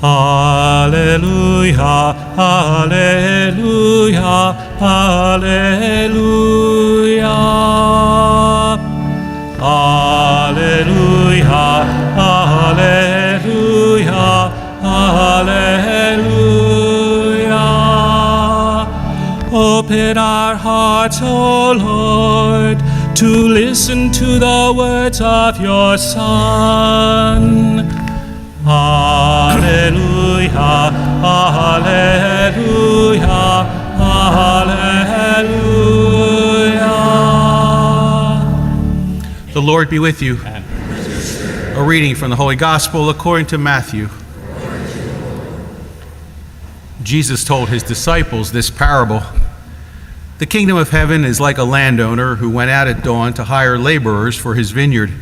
Alleluia, alleluia, alleluia. Alleluia, alleluia, alleluia. Open our hearts, O Lord, to listen to the words of your Son. Alleluia, alleluia, alleluia. The Lord be with you. A reading from the Holy Gospel according to Matthew. Jesus told his disciples this parable. The kingdom of heaven is like a landowner who went out at dawn to hire laborers for his vineyard.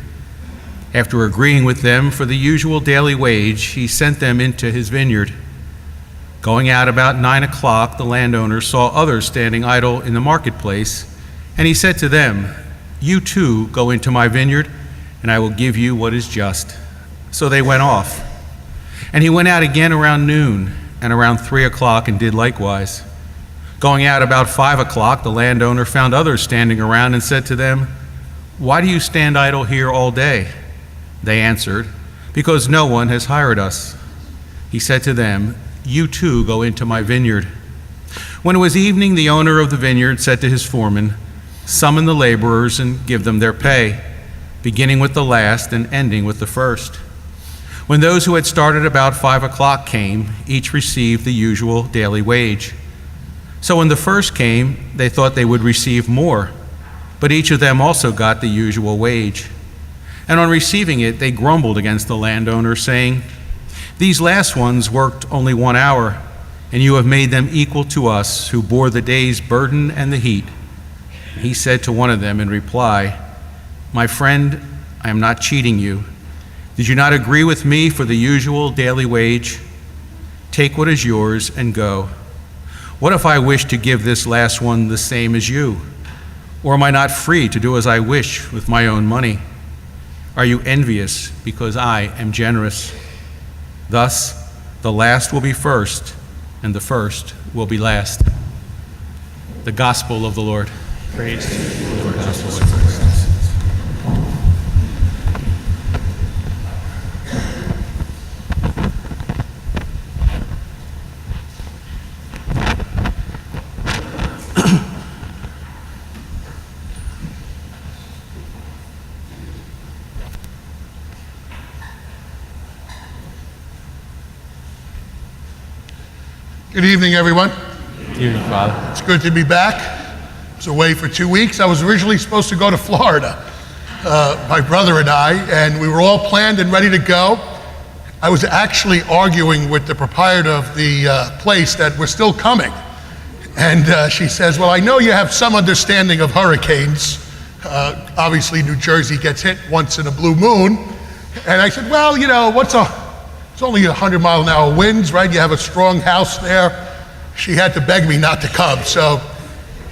After agreeing with them for the usual daily wage, he sent them into his vineyard. Going out about 9 o'clock, the landowner saw others standing idle in the marketplace, and he said to them, "You too go into my vineyard, and I will give you what is just." So they went off. And he went out again around noon, and around 3 o'clock, and did likewise. Going out about 5 o'clock, the landowner found others standing around and said to them, "Why do you stand idle here all day?" They answered, "Because no one has hired us." He said to them, "You too go into my vineyard." When it was evening, the owner of the vineyard said to his foreman, "Summon the laborers and give them their pay, beginning with the last and ending with the first." When those who had started about 5 o'clock came, each received the usual daily wage. So when the first came, they thought they would receive more, but each of them also got the usual wage. And on receiving it, they grumbled against the landowner, saying, "These last ones worked only 1 hour, and you have made them equal to us, who bore the day's burden and the heat." He said to one of them in reply, "My friend, I am not cheating you. Did you not agree with me for the usual daily wage? Take what is yours and go. What if I wish to give this last one the same as you? Or am I not free to do as I wish with my own money? Are you envious because I am generous?" Thus, the last will be first, and the first will be last. The Gospel of the Lord. Praise to you, Lord Lord. Jesus. Good evening, everyone. Good evening, Father. It's good to be back. I was away for 2 weeks. I was originally supposed to go to Florida, my brother and I, and we were all planned and ready to go. I was actually arguing with the proprietor of the place that we're still coming. And she says, "Well, I know you have some understanding of hurricanes. Obviously, New Jersey gets hit once in a blue moon." And I said, "Well, you know, it's only 100-mile-an-hour winds, right? You have a strong house there." She had to beg me not to come. So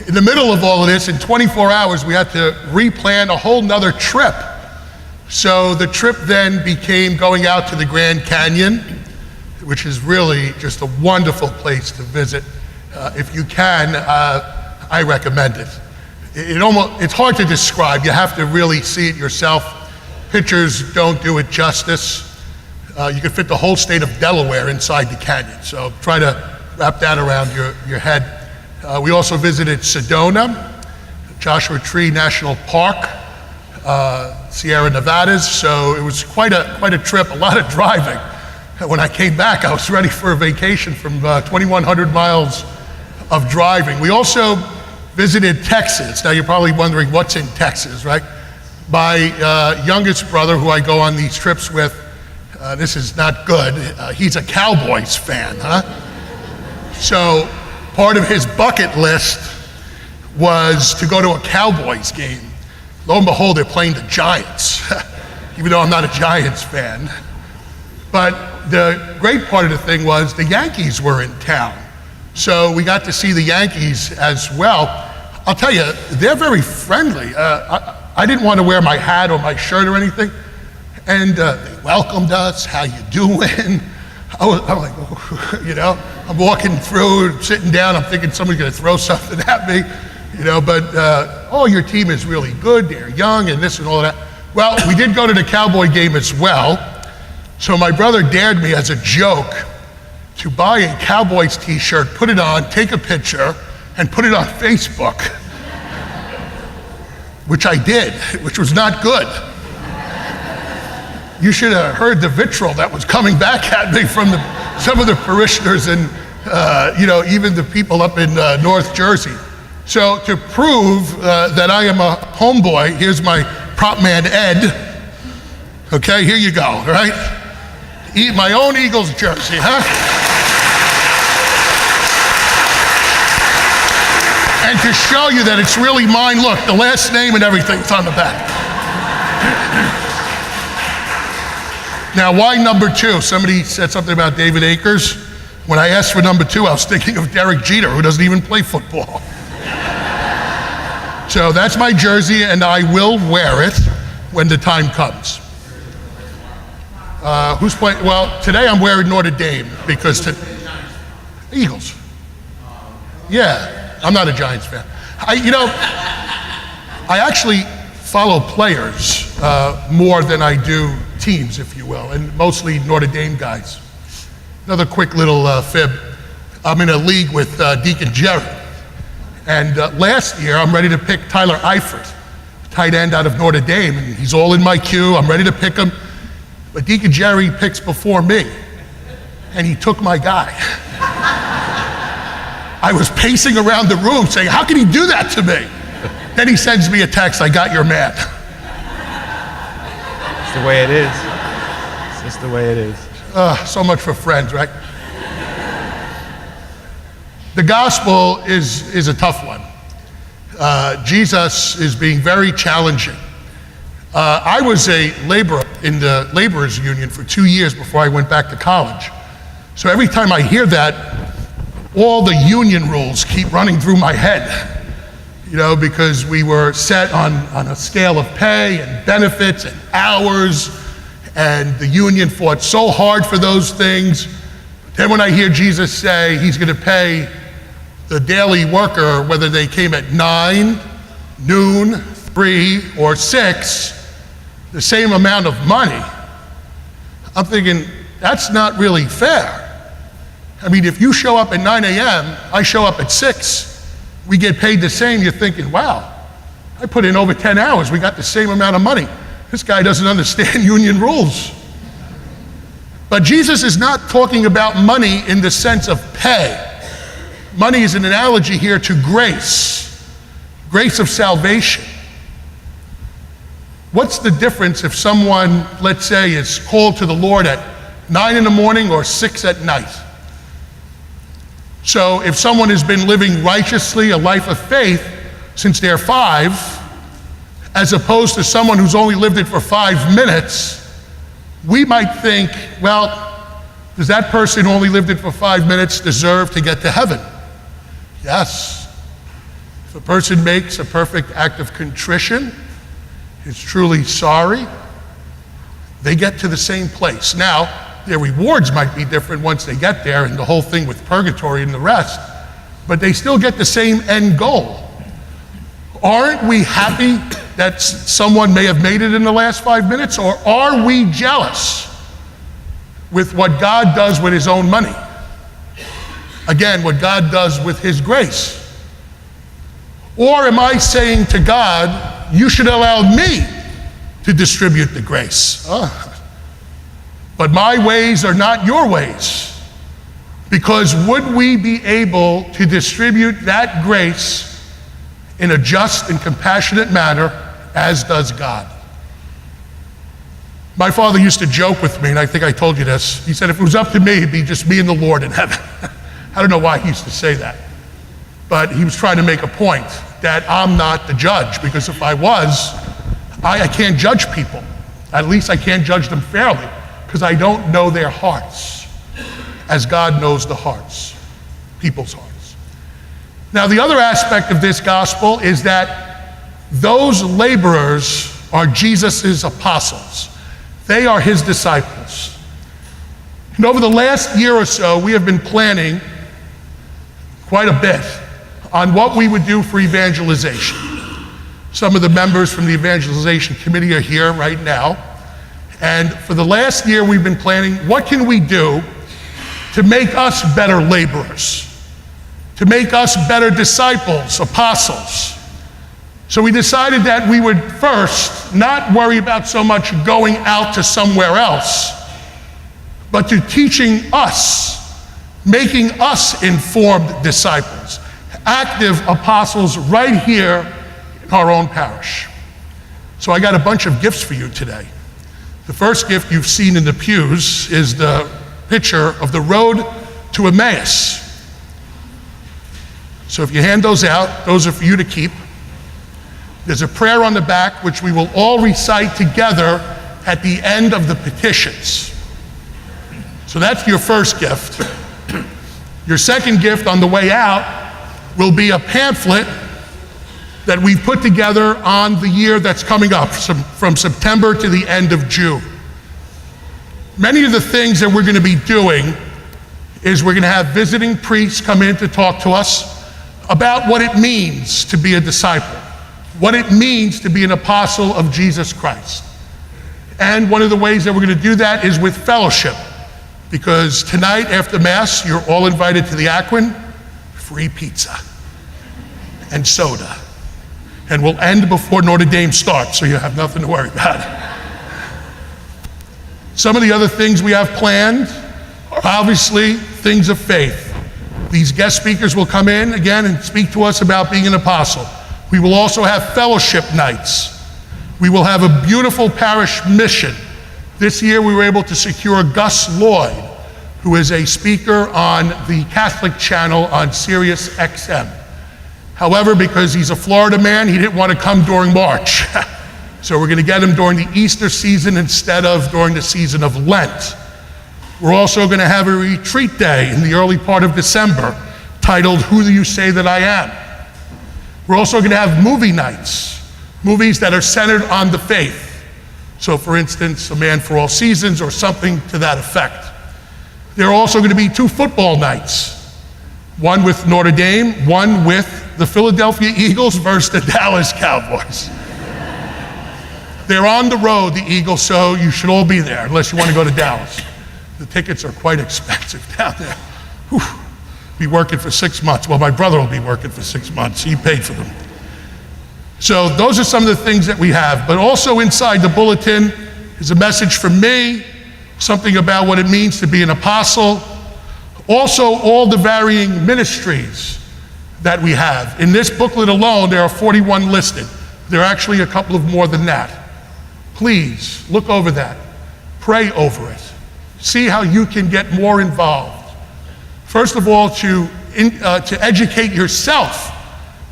in the middle of all of this, in 24 hours, we had to replan a whole nother trip. So the trip then became going out to the Grand Canyon, which is really just a wonderful place to visit. If you can, I recommend it. It's hard to describe. You have to really see it yourself. Pictures don't do it justice. You could fit the whole state of Delaware inside the canyon, so try to wrap that around your head. We also visited Sedona, Joshua Tree National Park, Sierra Nevadas, so it was quite a trip, a lot of driving. When I came back, I was ready for a vacation from 2,100 miles of driving. We also visited Texas. Now you're probably wondering what's in Texas, right? My youngest brother, who I go on these trips with, this is not good. He's a Cowboys fan, huh? So part of his bucket list was to go to a Cowboys game. Lo and behold, they're playing the Giants, even though I'm not a Giants fan. But the great part of the thing was the Yankees were in town. So we got to see the Yankees as well. I'll tell you, they're very friendly. I didn't want to wear my hat or my shirt or anything. And they welcomed us, "How you doing?" I'm like, oh, you know, I'm walking through, sitting down, I'm thinking somebody's going to throw something at me, you know, but, oh, your team is really good, they're young, and this and all that. Well, we did go to the Cowboy game as well, so my brother dared me as a joke to buy a Cowboys t-shirt, put it on, take a picture, and put it on Facebook, which I did, which was not good. You should have heard the vitriol that was coming back at me from some of the parishioners and, you know, even the people up in North Jersey. So to prove that I am a homeboy, here's my prop man, Ed. Okay, here you go, all right? Eat my own Eagles jersey, huh? And to show you that it's really mine, look, the last name and everything's on the back. Now, why number 2? Somebody said something about David Akers. When I asked for number 2, I was thinking of Derek Jeter, who doesn't even play football. So that's my jersey, and I will wear it when the time comes. Who's playing? Well, today I'm wearing Notre Dame because Eagles. Yeah, I'm not a Giants fan. I actually follow players more than I do teams, if you will, and mostly Notre Dame guys. Another quick little fib. I'm in a league with Deacon Jerry. And last year, I'm ready to pick Tyler Eifert, tight end out of Notre Dame, and he's all in my queue. I'm ready to pick him. But Deacon Jerry picks before me, and he took my guy. I was pacing around the room saying, how can he do that to me? Then he sends me a text, I got your man. It's the way it is. It's just the way it is. So much for friends, right? The gospel is a tough one. Jesus is being very challenging. I was a laborer in the laborers union for 2 years before I went back to college. So every time I hear that, all the union rules keep running through my head, you know, because we were set on a scale of pay and benefits and hours, and the union fought so hard for those things. Then when I hear Jesus say he's going to pay the daily worker, whether they came at 9, noon, 3, or 6, the same amount of money, I'm thinking, that's not really fair. I mean, if you show up at 9 a.m., I show up at 6, we get paid the same, you're thinking, wow, I put in over 10 hours, we got the same amount of money. This guy doesn't understand union rules. But Jesus is not talking about money in the sense of pay. Money is an analogy here to grace, grace of salvation. What's the difference if someone, let's say, is called to the Lord at 9 in the morning or 6 at night? So if someone has been living righteously, a life of faith, since they're 5, as opposed to someone who's only lived it for 5 minutes, we might think, well, does that person who only lived it for 5 minutes deserve to get to heaven? Yes. If a person makes a perfect act of contrition, is truly sorry, they get to the same place. Now, their rewards might be different once they get there, and the whole thing with purgatory and the rest, but they still get the same end goal. Aren't we happy that someone may have made it in the last 5 minutes, or are we jealous with what God does with his own money? Again, what God does with his grace. Or am I saying to God, you should allow me to distribute the grace? But my ways are not your ways. Because would we be able to distribute that grace in a just and compassionate manner as does God? My father used to joke with me, and I think I told you this. He said, if it was up to me, it'd be just me and the Lord in heaven. I don't know why he used to say that. But he was trying to make a point that I'm not the judge, because if I was, I can't judge people. At least I can't judge them fairly, because I don't know their hearts as God knows the hearts, people's hearts. Now, the other aspect of this gospel is that those laborers are Jesus's apostles. They are his disciples. And over the last year or so, we have been planning quite a bit on what we would do for evangelization. Some of the members from the evangelization committee are here right now. And for the last year, we've been planning, what can we do to make us better laborers, to make us better disciples, apostles? So we decided that we would first not worry about so much going out to somewhere else, but to teaching us, making us informed disciples, active apostles right here in our own parish. So I got a bunch of gifts for you today. The first gift you've seen in the pews is the picture of the road to Emmaus. So if you hand those out, those are for you to keep. There's a prayer on the back which we will all recite together at the end of the petitions. So that's your first gift. Your second gift on the way out will be a pamphlet that we've put together on the year that's coming up, from September to the end of June. Many of the things that we're going to be doing is we're going to have visiting priests come in to talk to us about what it means to be a disciple, what it means to be an apostle of Jesus Christ. And one of the ways that we're going to do that is with fellowship, because tonight after Mass, you're all invited to the Aquin, free pizza and soda. And we'll end before Notre Dame starts, so you have nothing to worry about. Some of the other things we have planned are obviously things of faith. These guest speakers will come in again and speak to us about being an apostle. We will also have fellowship nights. We will have a beautiful parish mission. This year we were able to secure Gus Lloyd, who is a speaker on the Catholic channel on Sirius XM. However, because he's a Florida man, he didn't want to come during March. So we're going to get him during the Easter season instead of during the season of Lent. We're also going to have a retreat day in the early part of December titled, Who Do You Say That I Am? We're also going to have movie nights, movies that are centered on the faith. So for instance, A Man for All Seasons or something to that effect. There are also going to be 2 football nights. One with Notre Dame, one with the Philadelphia Eagles versus the Dallas Cowboys. They're on the road, the Eagles, so you should all be there, unless you want to go to Dallas. The tickets are quite expensive down there. Whew. Be working for 6 months. Well, my brother will be working for 6 months. He paid for them. So those are some of the things that we have. But also inside the bulletin is a message from me, something about what it means to be an apostle. Also, all the varying ministries that we have. In this booklet alone, there are 41 listed. There are actually a couple of more than that. Please look over that. Pray over it. See how you can get more involved. First of all, to educate yourself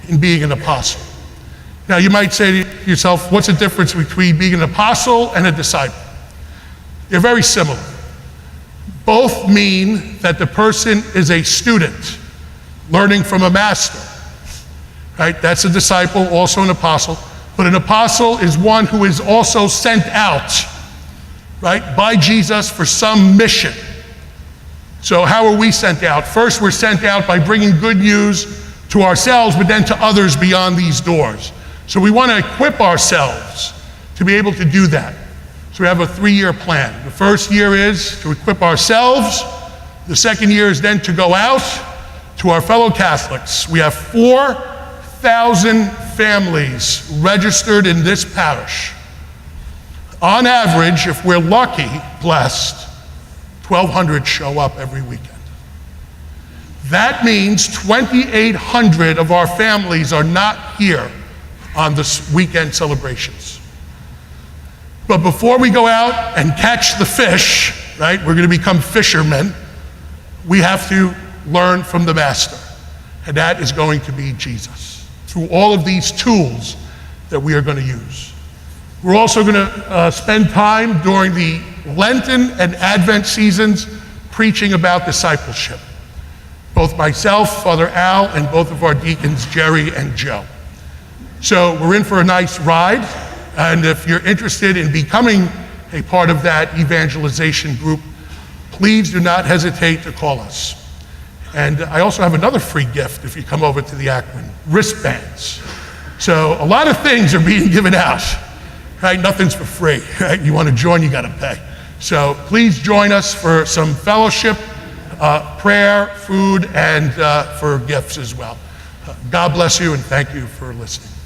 in being an apostle. Now, you might say to yourself, what's the difference between being an apostle and a disciple? They're very similar. Both mean that the person is a student learning from a master, right? That's a disciple, also an apostle. But an apostle is one who is also sent out, right, by Jesus for some mission. So how are we sent out? First, we're sent out by bringing good news to ourselves, but then to others beyond these doors. So we want to equip ourselves to be able to do that. So we have a 3-year plan. The first year is to equip ourselves. The second year is then to go out to our fellow Catholics. We have 4,000 families registered in this parish. On average, if we're lucky, blessed, 1,200 show up every weekend. That means 2,800 of our families are not here on the weekend celebrations. But before we go out and catch the fish, right, we're going to become fishermen, we have to learn from the Master. And that is going to be Jesus, through all of these tools that we are going to use. We're also going to spend time during the Lenten and Advent seasons preaching about discipleship. Both myself, Father Al, and both of our deacons, Jerry and Joe. So we're in for a nice ride. And if you're interested in becoming a part of that evangelization group, please do not hesitate to call us. And I also have another free gift if you come over to the Akron, wristbands. So a lot of things are being given out, right? Nothing's for free, right? You want to join, you got to pay. So please join us for some fellowship, prayer, food, and for gifts as well. God bless you, and thank you for listening.